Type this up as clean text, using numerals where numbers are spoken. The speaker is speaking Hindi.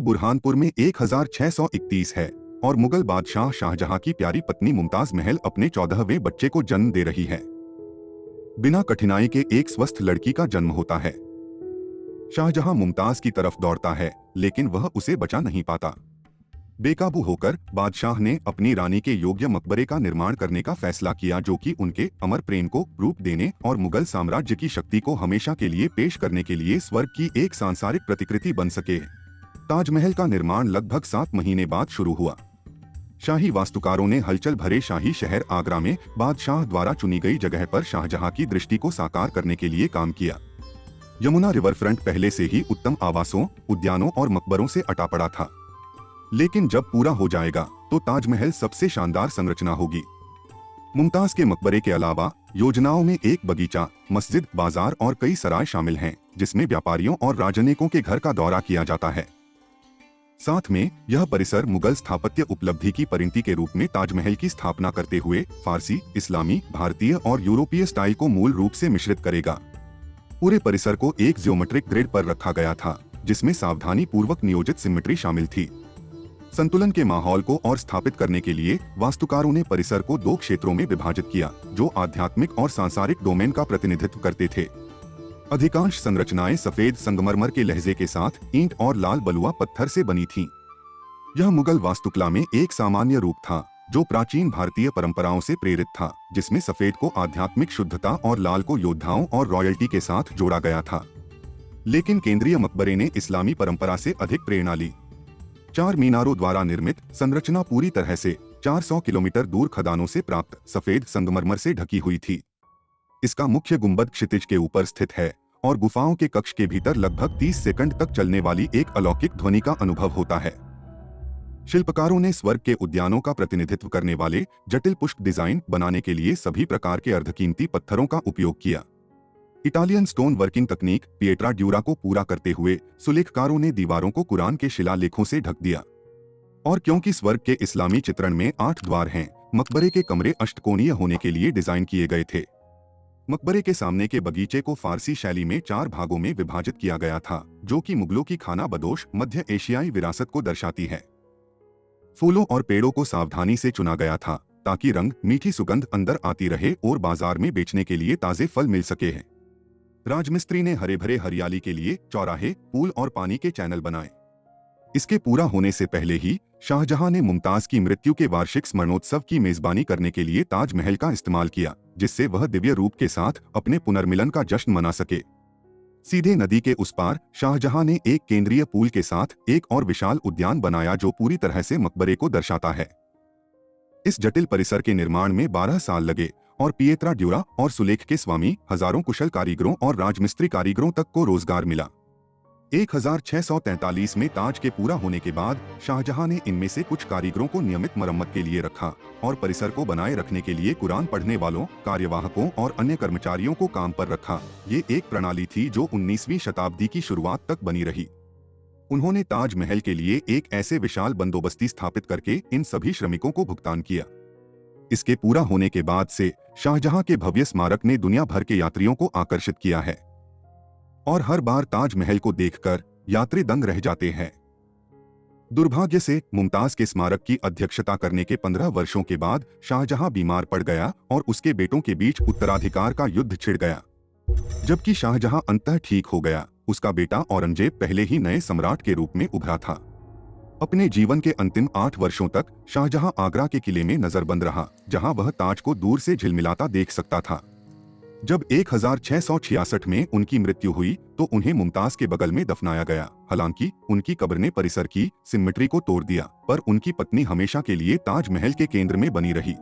बुरहानपुर में 1631 है और मुगल बादशाह शाहजहां की प्यारी पत्नी मुमताज महल अपने 14वें बच्चे को जन्म दे रही है। बिना कठिनाई के एक स्वस्थ लड़की का जन्म होता है। शाहजहां मुमताज की तरफ दौड़ता है, लेकिन वह उसे बचा नहीं पाता। बेकाबू होकर बादशाह ने अपनी रानी के योग्य मकबरे का निर्माण करने का फैसला किया, जो कि उनके अमर प्रेम को रूप देने और मुगल साम्राज्य की शक्ति को हमेशा के लिए पेश करने के लिए स्वर्ग की एक सांसारिक प्रतिकृति बन सके। ताजमहल का निर्माण लगभग 7 महीने बाद शुरू हुआ। शाही वास्तुकारों ने हलचल भरे शाही शहर आगरा में बादशाह द्वारा चुनी गई जगह पर शाहजहां की दृष्टि को साकार करने के लिए काम किया। यमुना रिवर फ्रंट पहले से ही उत्तम आवासों, उद्यानों और मकबरों से अटा पड़ा था, लेकिन जब पूरा हो जाएगा तो ताजमहल सबसे शानदार संरचना होगी। मुमताज के मकबरे के अलावा योजनाओं में एक बगीचा, मस्जिद, बाजार और कई सराय शामिल हैं, जिसमें व्यापारियों और राजनयिकों के घर का दौरा किया जाता है। साथ में यह परिसर मुगल स्थापत्य उपलब्धि की परिणति के रूप में ताजमहल की स्थापना करते हुए फारसी, इस्लामी, भारतीय और यूरोपीय स्टाइल को मूल रूप से मिश्रित करेगा। पूरे परिसर को एक ज्योमेट्रिक ग्रिड पर रखा गया था, जिसमें सावधानी पूर्वक नियोजित सिमेट्री शामिल थी। संतुलन के माहौल को और स्थापित करने के लिए वास्तुकारों ने परिसर को 2 क्षेत्रों में विभाजित किया, जो आध्यात्मिक और सांसारिक डोमेन का प्रतिनिधित्व करते थे। अधिकांश संरचनाएं सफेद संगमरमर के लहजे के साथ ईंट और लाल बलुआ पत्थर से बनी थीं। यह मुगल वास्तुकला में एक सामान्य रूप था, जो प्राचीन भारतीय परंपराओं से प्रेरित था, जिसमें सफेद को आध्यात्मिक शुद्धता और लाल को योद्धाओं और रॉयल्टी के साथ जोड़ा गया था। लेकिन केंद्रीय मकबरे ने इस्लामी परंपरा से अधिक प्रेरणा ली। 4 मीनारों द्वारा निर्मित संरचना पूरी तरह से 400 किलोमीटर दूर खदानों से प्राप्त सफेद संगमरमर से ढकी हुई थी। इसका मुख्य गुंबद क्षितिज के ऊपर स्थित है और गुफाओं के कक्ष के भीतर लगभग 30 सेकंड तक चलने वाली एक अलौकिक ध्वनि का अनुभव होता है। शिल्पकारों ने स्वर्ग के उद्यानों का प्रतिनिधित्व करने वाले जटिल पुष्प डिजाइन बनाने के लिए सभी प्रकार के अर्धकीमती पत्थरों का उपयोग किया। इटालियन स्टोन वर्किंग तकनीक पिएट्रा ड्यूरा को पूरा करते हुए सुलेखकारों ने दीवारों को कुरान के शिलालेखों से ढक दिया। और क्योंकि स्वर्ग के इस्लामी चित्रण में 8 द्वार हैं, मकबरे के कमरे अष्टकोणीय होने के लिए डिजाइन किए गए थे। मकबरे के सामने के बगीचे को फारसी शैली में 4 भागों में विभाजित किया गया था, जो कि मुगलों की खाना बदोश मध्य एशियाई विरासत को दर्शाती है। फूलों और पेड़ों को सावधानी से चुना गया था, ताकि रंग, मीठी सुगंध अंदर आती रहे और बाजार में बेचने के लिए ताजे फल मिल सके हैं। राजमिस्त्री ने हरे भरे हरियाली के लिए चौराहे, पुल और पानी के चैनल बनाए। इसके पूरा होने से पहले ही शाहजहां ने मुमताज की मृत्यु के वार्षिक स्मरणोत्सव की मेजबानी करने के लिए ताजमहल का इस्तेमाल किया, जिससे वह दिव्य रूप के साथ अपने पुनर्मिलन का जश्न मना सके। सीधे नदी के उस पार शाहजहां ने एक केंद्रीय पूल के साथ एक और विशाल उद्यान बनाया, जो पूरी तरह से मकबरे को दर्शाता है। इस जटिल परिसर के निर्माण में 12 साल लगे और पिएट्रा ड्यूरा और सुलेख के स्वामी, हजारों कुशल कारीगरों और राजमिस्त्री कारीगरों तक को रोजगार मिला। 1643 में ताज के पूरा होने के बाद शाहजहां ने इनमें से कुछ कारीगरों को नियमित मरम्मत के लिए रखा और परिसर को बनाए रखने के लिए कुरान पढ़ने वालों, कार्यवाहकों और अन्य कर्मचारियों को काम पर रखा। ये एक प्रणाली थी जो 19वीं शताब्दी की शुरुआत तक बनी रही। उन्होंने ताजमहल के लिए एक ऐसे विशाल बंदोबस्ती स्थापित करके इन सभी श्रमिकों को भुगतान किया। इसके पूरा होने के बाद से शाहजहां के भव्य स्मारक ने दुनिया भर के यात्रियों को आकर्षित किया है और हर बार ताजमहल को देखकर यात्री दंग रह जाते हैं। दुर्भाग्य से मुमताज के स्मारक की अध्यक्षता करने के 15 वर्षों के बाद शाहजहां बीमार पड़ गया और उसके बेटों के बीच उत्तराधिकार का युद्ध छिड़ गया। जबकि शाहजहां अंततः ठीक हो गया, उसका बेटा औरंगजेब पहले ही नए सम्राट के रूप में उभरा था। अपने जीवन के अंतिम 8 वर्षों तक शाहजहां आगरा के किले में नजरबंद रहा, जहां वह ताज को दूर से झिलमिलाता देख सकता था। जब 1666 में उनकी मृत्यु हुई तो उन्हें मुमताज के बगल में दफनाया गया। हालांकि उनकी कब्र ने परिसर की सिमेट्री को तोड़ दिया, पर उनकी पत्नी हमेशा के लिए ताजमहल के केंद्र में बनी रही।